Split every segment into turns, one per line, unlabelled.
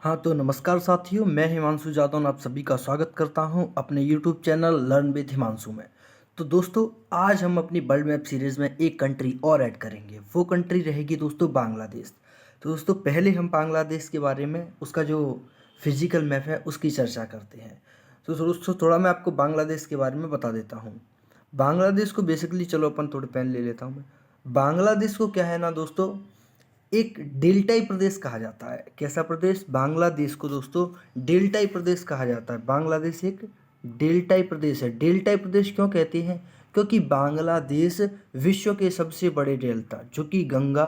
हाँ तो नमस्कार साथियों, मैं हिमांशु जादौन आप सभी का स्वागत करता हूँ अपने YouTube channel learn with Himanshu में। तो दोस्तों, आज हम अपनी वर्ल्ड मैप सीरीज़ में एक कंट्री और ऐड करेंगे। वो कंट्री रहेगी दोस्तों बांग्लादेश। तो दोस्तों, पहले हम बांग्लादेश के बारे में, उसका जो फिजिकल मैप है उसकी चर्चा करते हैं। तो दोस्तों, थोड़ा मैं आपको बांग्लादेश के बारे में बता देता हूँ। बांग्लादेश को बेसिकली, चलो अपन थोड़े पेन ले लेता हूँ मैं। बांग्लादेश को क्या है ना दोस्तों, एक डेल्टाई प्रदेश कहा जाता है। कैसा प्रदेश? बांग्लादेश को दोस्तों डेल्टाई प्रदेश कहा जाता है। बांग्लादेश एक डेल्टाई प्रदेश है। डेल्टाई प्रदेश क्यों कहते हैं? क्योंकि बांग्लादेश विश्व के सबसे बड़े डेल्टा, जो कि गंगा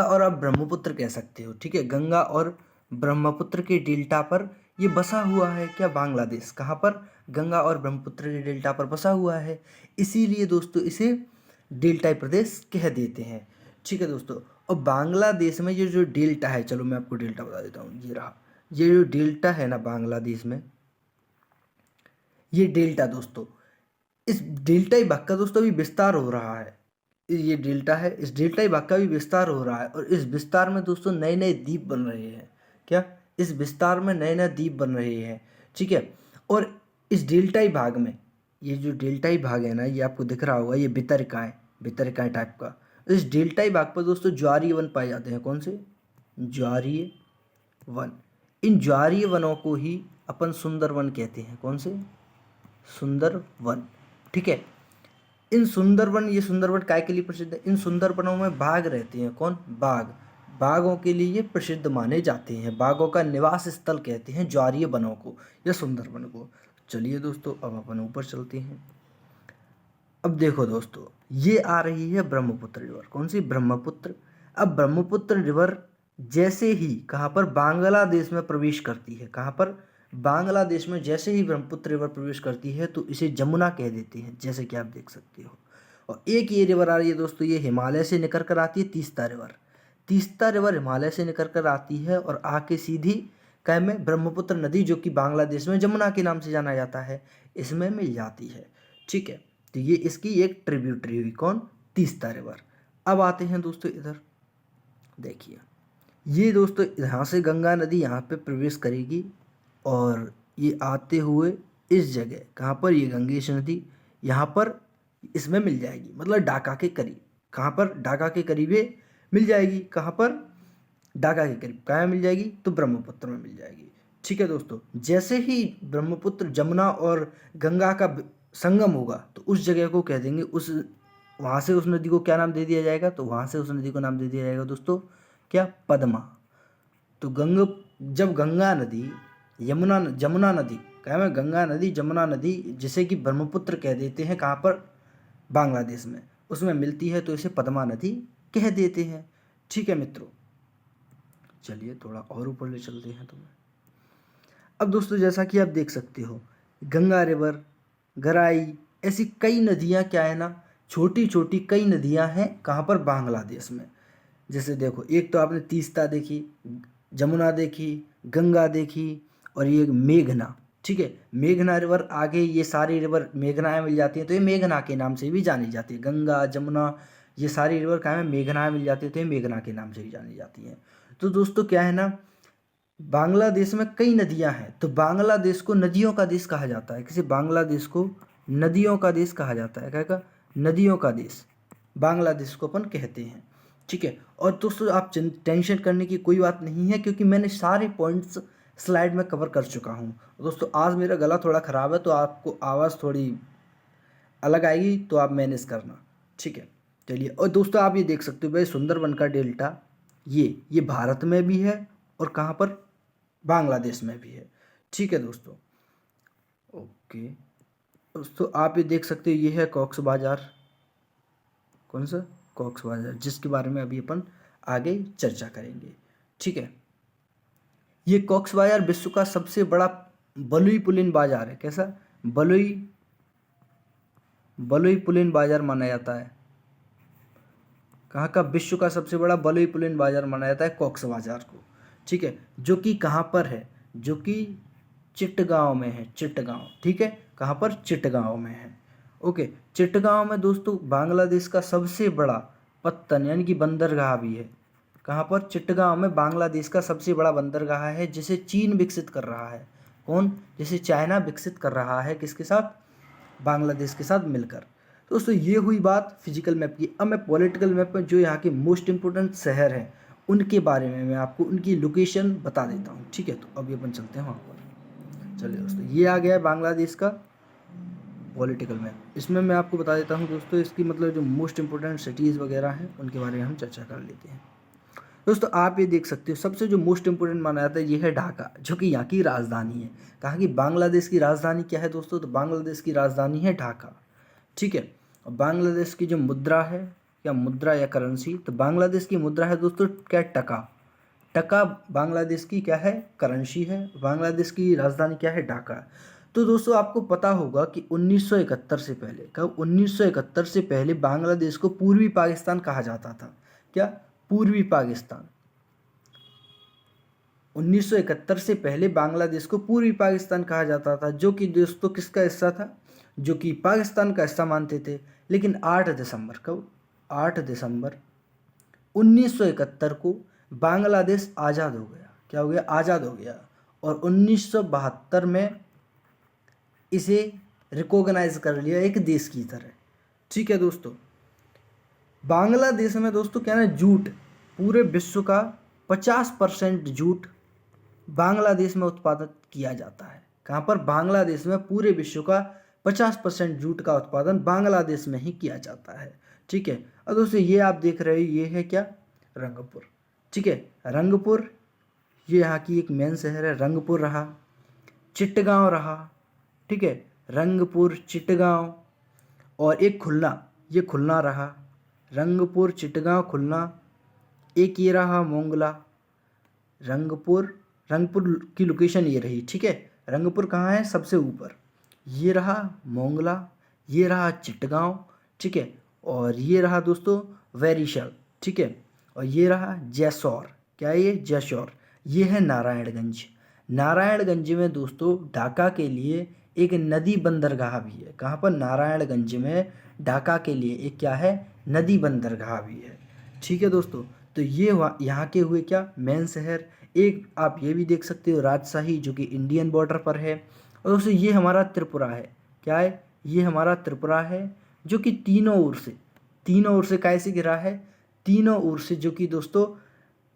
और आप ब्रह्मपुत्र कह सकते हो, ठीक है, गंगा और ब्रह्मपुत्र के डेल्टा पर ये बसा हुआ है। क्या? बांग्लादेश कहाँ पर? गंगा और ब्रह्मपुत्र के डेल्टा पर बसा हुआ है। इसीलिए दोस्तों इसे डेल्टाई प्रदेश कह देते हैं। ठीक है दोस्तों, और बांग्लादेश में ये जो डेल्टा है, चलो मैं आपको डेल्टा बता देता हूँ। ये रहा, ये जो डेल्टा है ना बांग्लादेश में, ये डेल्टा दोस्तों, इस डेल्टाई भाग का दोस्तों अभी विस्तार हो रहा है। ये डेल्टा है, इस डेल्टाई भाग का भी विस्तार हो रहा है, और इस विस्तार में दोस्तों नए नए द्वीप बन रहे हैं। क्या? इस विस्तार में नए नए द्वीप बन रहे हैं, ठीक है। और इस डेल्टाई भाग में, ये जो डेल्टाई भाग है ना, ये आपको दिख रहा होगा, ये वितरिकाएँ टाइप का। इस डेल्टाई भाग पर दोस्तों ज्वारीय वन पाए जाते हैं। कौन से? ज्वारीय वन। इन ज्वारीय वनों को ही अपन सुंदर वन कहते हैं। कौन से? सुंदर वन, ठीक है। इन सुंदरवन, ये सुंदरवन काय के लिए प्रसिद्ध है? इन सुंदरवनों में बाघ रहते हैं। कौन? बाघ। बाघों के लिए ये प्रसिद्ध माने जाते हैं। बाघों का निवास स्थल कहते हैं ज्वारीय वनों को या सुंदरवन को। चलिए दोस्तों, अब अपन ऊपर चलते हैं। अब देखो दोस्तों, ये आ रही है ब्रह्मपुत्र रिवर। कौन सी? ब्रह्मपुत्र। अब ब्रह्मपुत्र रिवर जैसे ही कहाँ पर बांग्लादेश में प्रवेश करती है, कहाँ पर? बांग्लादेश में जैसे ही ब्रह्मपुत्र रिवर प्रवेश करती है तो इसे जमुना कह देते हैं, जैसे कि आप देख सकते हो। और एक ये रिवर आ रही है दोस्तों, ये हिमालय से निकल कर आती है, तीस्ता रिवर। तीस्ता रिवर हिमालय से निकल कर आती है और आके सीधी कह में ब्रह्मपुत्र नदी, जो कि बांग्लादेश में जमुना के नाम से जाना जाता है, इसमें मिल जाती है। ठीक है, तो ये इसकी एक ट्रिब्यूटरी हुई। कौन? तीस्ता रिवर। अब आते हैं दोस्तों इधर, देखिए ये दोस्तों, यहाँ से गंगा नदी यहाँ पे प्रवेश करेगी और ये आते हुए इस जगह, कहाँ पर? ये गंगेश नदी यहाँ पर इसमें मिल जाएगी, मतलब ढाका के करीब। कहाँ पर? ढाका के करीब ये मिल जाएगी। कहाँ पर? ढाका के करीब। कहाँ मिल जाएगी? तो ब्रह्मपुत्र में मिल जाएगी। ठीक है दोस्तों, जैसे ही ब्रह्मपुत्र जमुना और गंगा का संगम होगा तो उस जगह को कह देंगे, उस वहाँ से उस नदी को क्या नाम दे दिया जाएगा? तो वहाँ से उस नदी को नाम दे दिया जाएगा दोस्तों, क्या? पद्मा। तो जब गंगा नदी जमुना नदी, क्या है, गंगा नदी जमुना नदी, जिसे कि ब्रह्मपुत्र कह देते हैं, कहाँ पर? बांग्लादेश में, उसमें मिलती है तो इसे पद्मा नदी कह देते हैं। ठीक है मित्रों, चलिए थोड़ा और ऊपर ले चलते हैं तुम्हें। अब दोस्तों, जैसा कि आप देख सकते हो, गंगा रिवर, गराई, ऐसी कई नदियाँ क्या है ना, छोटी छोटी कई नदियाँ हैं। कहाँ पर? बांग्लादेश में। जैसे देखो, एक तो आपने तीस्ता देखी, जमुना देखी, गंगा देखी, और ये मेघना। ठीक है, मेघना रिवर आगे, ये सारी रिवर मेघनाएँ मिल जाती हैं तो ये मेघना के नाम से भी जानी जाती है। गंगा, जमुना, ये सारी रिवर कहाँ है? मेघनाएँ मिल जाती है तो ये मेघना के नाम से भी जानी जाती हैं। तो दोस्तों क्या है ना, बांग्लादेश में कई नदियां हैं, तो बांग्लादेश को नदियों का देश कहा जाता है। किसी बांग्लादेश को नदियों का देश कहा जाता है। क्या कहा? नदियों का देश बांग्लादेश को अपन कहते हैं। ठीक है, और दोस्तों आप टेंशन करने की कोई बात नहीं है, क्योंकि मैंने सारे पॉइंट्स स्लाइड में कवर कर चुका हूँ। दोस्तों आज मेरा गला थोड़ा ख़राब है तो आपको आवाज़ थोड़ी अलग आएगी, तो आप मैनेज करना। ठीक है, चलिए। और दोस्तों आप ये देख सकते हो भाई, सुंदरबन का डेल्टा ये भारत में भी है और कहाँ पर? बांग्लादेश में भी है। ठीक है दोस्तों, ओके। दोस्तों आप ये देख सकते हो, ये है कॉक्स बाजार। कौन सा? कॉक्स बाजार, जिसके बारे में अभी अपन आगे चर्चा करेंगे। ठीक है, ये कॉक्स बाजार विश्व का सबसे बड़ा बलुई पुलिन बाजार है। कैसा? बलुई बलुई पुलिन बाजार माना जाता है। कहाँ का? विश्व का सबसे बड़ा बलुई पुलिन बाजार माना जाता है कॉक्स बाजार को। ठीक है, जो कि कहाँ पर है? जो कि चिटगांव में है। चिटगांव, ठीक है, कहाँ पर? चिटगांव में है। ओके, चिटगांव में दोस्तों बांग्लादेश का सबसे बड़ा पत्तन यानी कि बंदरगाह भी है। कहाँ पर? चिटगांव में बांग्लादेश का सबसे बड़ा बंदरगाह है जिसे चीन विकसित कर रहा है। कौन? जिसे चाइना विकसित कर रहा है, किसके साथ? बांग्लादेश के साथ मिलकर। तो दोस्तों ये हुई बात फिजिकल मैप की। अब मैं पॉलिटिकल मैप में जो यहाँ के मोस्ट इंपोर्टेंट शहर हैं उनके बारे में मैं आपको उनकी लोकेशन बता देता हूँ, ठीक है। तो अभी अपन चलते हैं वहाँ पर। चलिए दोस्तों, ये आ गया है बांग्लादेश का पॉलिटिकल मैप। इसमें मैं आपको बता देता हूँ दोस्तों, इसकी मतलब जो मोस्ट इंपोर्टेंट सिटीज़ वगैरह हैं उनके बारे में हम चर्चा कर लेते हैं। दोस्तों आप ये देख सकते हो, सबसे जो मोस्ट इंपोर्टेंट माना जाता है ये है ढाका, जो कि यहाँ की राजधानी है। कहाँ की? बांग्लादेश की राजधानी क्या है दोस्तों? तो बांग्लादेश की राजधानी है ढाका, ठीक है। और बांग्लादेश की जो मुद्रा है, क्या मुद्रा या करेंसी? तो बांग्लादेश की मुद्रा है दोस्तों क्या? टका। टका बांग्लादेश की क्या है? करेंसी है। बांग्लादेश की राजधानी क्या है? ढाका। तो दोस्तों आपको पता होगा कि 1971 से पहले, कब? 1971 से पहले बांग्लादेश को पूर्वी पाकिस्तान कहा जाता था। क्या? पूर्वी पाकिस्तान। 1971 से पहले बांग्लादेश को पूर्वी पाकिस्तान कहा जाता था, जो कि दोस्तों किसका हिस्सा था? जो कि पाकिस्तान का हिस्सा मानते थे। लेकिन 8 दिसंबर, कब? 8 दिसंबर 1971 को बांग्लादेश आज़ाद हो गया। क्या हो गया? आज़ाद हो गया। और 1972 में इसे रिकॉग्नाइज कर लिया एक देश की तरह, ठीक है दोस्तों। बांग्लादेश में दोस्तों क्या है ना, जूट, पूरे विश्व का 50% जूट बांग्लादेश में उत्पादित किया जाता है। कहाँ पर? बांग्लादेश में पूरे विश्व का 50% जूट का उत्पादन बांग्लादेश में ही किया जाता है, ठीक है। और दोस्तों ये आप देख रहे हो, ये है क्या? रंगपुर, ठीक है। रंगपुर ये यहाँ की एक मेन शहर है। रंगपुर रहा, चिट्टगांव रहा, ठीक है। रंगपुर, चिट्टगांव और एक खुलना, ये खुलना रहा। रंगपुर, चिट्टगांव, खुलना। एक ये रहा मोंगला। रंगपुर की लोकेशन ये रही, ठीक है। रंगपुर कहाँ है? सबसे ऊपर। ये रहा मोंगला, ये रहा चिट्टगांव, ठीक है। और ये रहा दोस्तों वैरीशल, ठीक है। और ये रहा जैसौर। क्या है ये? जैसौर। ये है नारायणगंज। नारायणगंज में दोस्तों ढाका के लिए एक नदी बंदरगाह भी है। कहाँ पर? नारायणगंज में ढाका के लिए एक क्या है? नदी बंदरगाह भी है, ठीक है दोस्तों। तो ये यहाँ के हुए क्या? मेन शहर। एक आप ये भी देख सकते हो राजशाही, जो कि इंडियन बॉर्डर पर है। और दोस्तों ये हमारा त्रिपुरा है। क्या है? ये हमारा त्रिपुरा है, जो कि तीनों ओर से कैसे घिरा है? तीनों ओर से, जो कि दोस्तों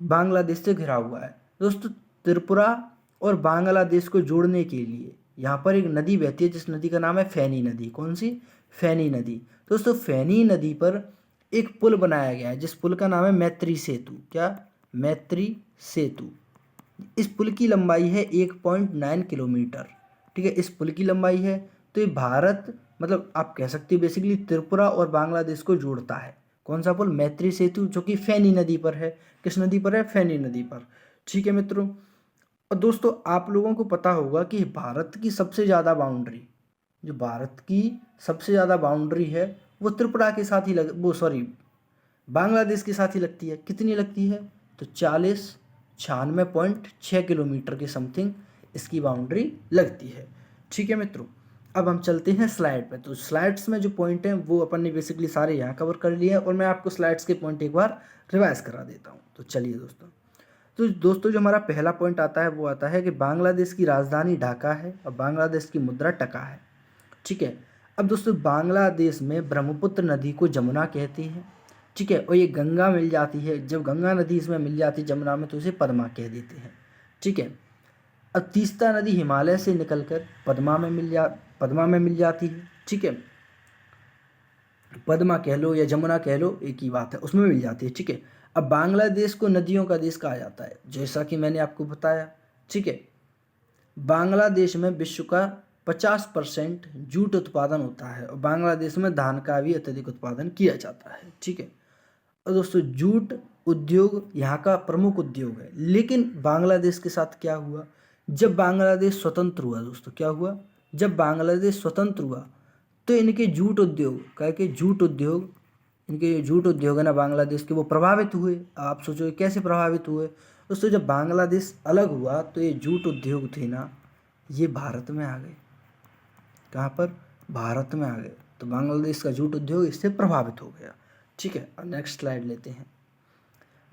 बांग्लादेश से घिरा हुआ है। दोस्तों त्रिपुरा और बांग्लादेश को जोड़ने के लिए यहाँ पर एक नदी बहती है, जिस नदी का नाम है फैनी नदी। कौन सी? फैनी नदी। दोस्तों फैनी नदी पर एक पुल बनाया गया है, जिस पुल का नाम है मैत्री सेतु। क्या? मैत्री सेतु। इस पुल की लंबाई है 1.9 किलोमीटर, ठीक है। इस पुल की लंबाई है। तो ये भारत, मतलब आप कह सकते हो बेसिकली त्रिपुरा और बांग्लादेश को जोड़ता है। कौन सा पुल? मैत्री सेतु, जो कि फैनी नदी पर है। किस नदी पर है? फैनी नदी पर, ठीक है मित्रों। और दोस्तों आप लोगों को पता होगा कि भारत की सबसे ज़्यादा बाउंड्री, जो भारत की सबसे ज़्यादा बाउंड्री है वो त्रिपुरा के साथ ही बांग्लादेश के साथ ही लगती है। कितनी लगती है? तो 96.6 किलोमीटर के समथिंग इसकी बाउंड्री लगती है, ठीक है मित्रों। अब हम चलते हैं स्लाइड पे। तो स्लाइड्स में जो पॉइंट हैं वो अपन ने बेसिकली सारे यहाँ कवर कर लिए हैं, और मैं आपको स्लाइड्स के पॉइंट एक बार रिवाइज करा देता हूँ। तो चलिए दोस्तों, जो हमारा पहला पॉइंट आता है वो आता है कि बांग्लादेश की राजधानी ढाका है और बांग्लादेश की मुद्रा टका है, ठीक है। अब दोस्तों बांग्लादेश में ब्रह्मपुत्र नदी को जमुना कहते हैं, ठीक है। और ये गंगा मिल जाती है, जब गंगा नदी इसमें मिल जाती है जमुना में, तो इसे पद्मा कह देते हैं, ठीक है। अब तीस्ता नदी हिमालय से निकलकर पद्मा में मिल जाती है, ठीक है। पद्मा कह लो या जमुना कह लो, एक ही बात है, उसमें मिल जाती है, ठीक है। अब बांग्लादेश को नदियों का देश कहा जाता है, जैसा कि मैंने आपको बताया, ठीक है। बांग्लादेश में विश्व का 50% जूट उत्पादन होता है, और बांग्लादेश में धान का भी अत्यधिक उत्पादन किया जाता है, ठीक है। और दोस्तों जूट उद्योग यहाँ का प्रमुख उद्योग है। लेकिन बांग्लादेश के साथ क्या हुआ? जब बांग्लादेश स्वतंत्र हुआ दोस्तों, क्या हुआ? जब बांग्लादेश स्वतंत्र हुआ तो इनके जूट उद्योग, इनके जूट उद्योग है ना बांग्लादेश के, वो प्रभावित हुए। आप सोचो कैसे प्रभावित हुए दोस्तों? जब बांग्लादेश अलग हुआ तो ये जूट उद्योग थे ना, ये भारत में आ गए। कहाँ पर? भारत में आ गए। तो बांग्लादेश का जूट उद्योग इससे प्रभावित हो गया, ठीक है। अब नेक्स्ट स्लाइड लेते हैं।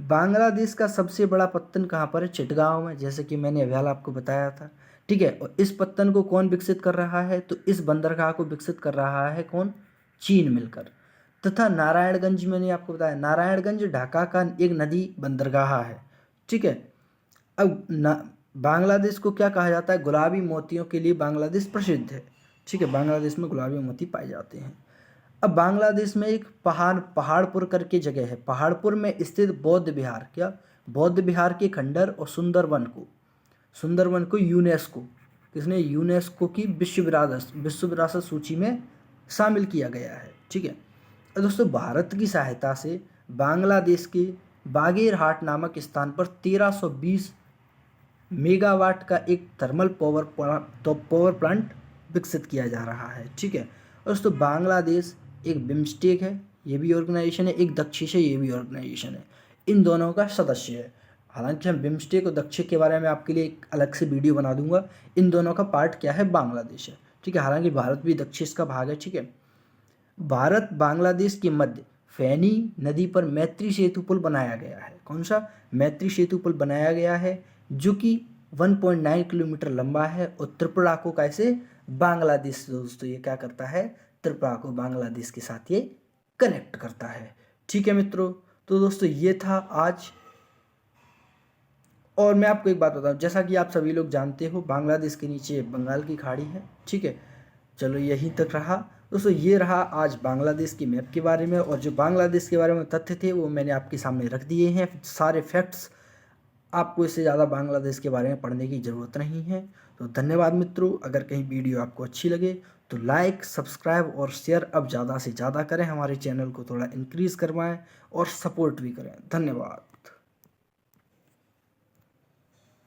बांग्लादेश का सबसे बड़ा पत्तन कहाँ पर है? चिटगांव में, जैसे कि मैंने अभी हाल आपको बताया था। ठीक है, और इस पत्तन को कौन विकसित कर रहा है? तो इस बंदरगाह को विकसित कर रहा है कौन? चीन मिलकर। तथा नारायणगंज, मैंने आपको बताया नारायणगंज ढाका का एक नदी बंदरगाह है। ठीक है, अब बांग्लादेश को क्या कहा जाता है? गुलाबी मोतियों के लिए बांग्लादेश प्रसिद्ध है। ठीक है, बांग्लादेश में गुलाबी मोती पाए जाते हैं। अब बांग्लादेश में एक पहाड़पुर करके जगह है। पहाड़पुर में स्थित बौद्ध विहार, क्या बौद्ध विहार के खंडर और सुंदरवन को यूनेस्को, किसने? यूनेस्को की विश्व विरासत सूची में शामिल किया गया है। ठीक है, और दोस्तों भारत की सहायता से बांग्लादेश के बागेरहाट नामक स्थान पर 1320 मेगावाट का एक थर्मल पावर प्लांट विकसित किया जा रहा है। ठीक है, और दोस्तों बांग्लादेश एक बिम्स्टेक है, ये भी ऑर्गेनाइजेशन है, एक दक्षिण है, ये भी ऑर्गेनाइजेशन है, इन दोनों का सदस्य है। हालांकि हम बिम्स्टेक और दक्षिण के बारे में आपके लिए एक अलग से वीडियो बना दूंगा। इन दोनों का पार्ट क्या है? बांग्लादेश है। ठीक है, हालांकि भारत भी दक्षिण का भाग है। ठीक है, भारत बांग्लादेश के मध्य फैनी नदी पर मैत्री सेतु पुल बनाया गया है। कौन सा? मैत्री सेतु पुल बनाया गया है, जो कि 1.9 किलोमीटर लंबा है और त्रिपुरा को कैसे? बांग्लादेश से दोस्तों ये क्या करता है? त्रिपुरा को बांग्लादेश के साथ ये कनेक्ट करता है। ठीक है मित्रों, तो दोस्तों ये था आज। और मैं आपको एक बात बताऊं, जैसा कि आप सभी लोग जानते हो बांग्लादेश के नीचे बंगाल की खाड़ी है। ठीक है, चलो यहीं तक रहा दोस्तों। ये रहा आज बांग्लादेश की मैप के बारे में, और जो बांग्लादेश के बारे में तथ्य थे वो मैंने आपके सामने रख दिए हैं, सारे फैक्ट्स। आपको इससे ज़्यादा बांग्लादेश के बारे में पढ़ने की ज़रूरत नहीं है। तो धन्यवाद मित्रों। अगर कहीं वीडियो आपको अच्छी लगे तो लाइक, सब्सक्राइब और शेयर अब ज़्यादा से ज़्यादा करें, हमारे चैनल को थोड़ा इंक्रीज़ करवाएं और सपोर्ट भी करें। धन्यवाद।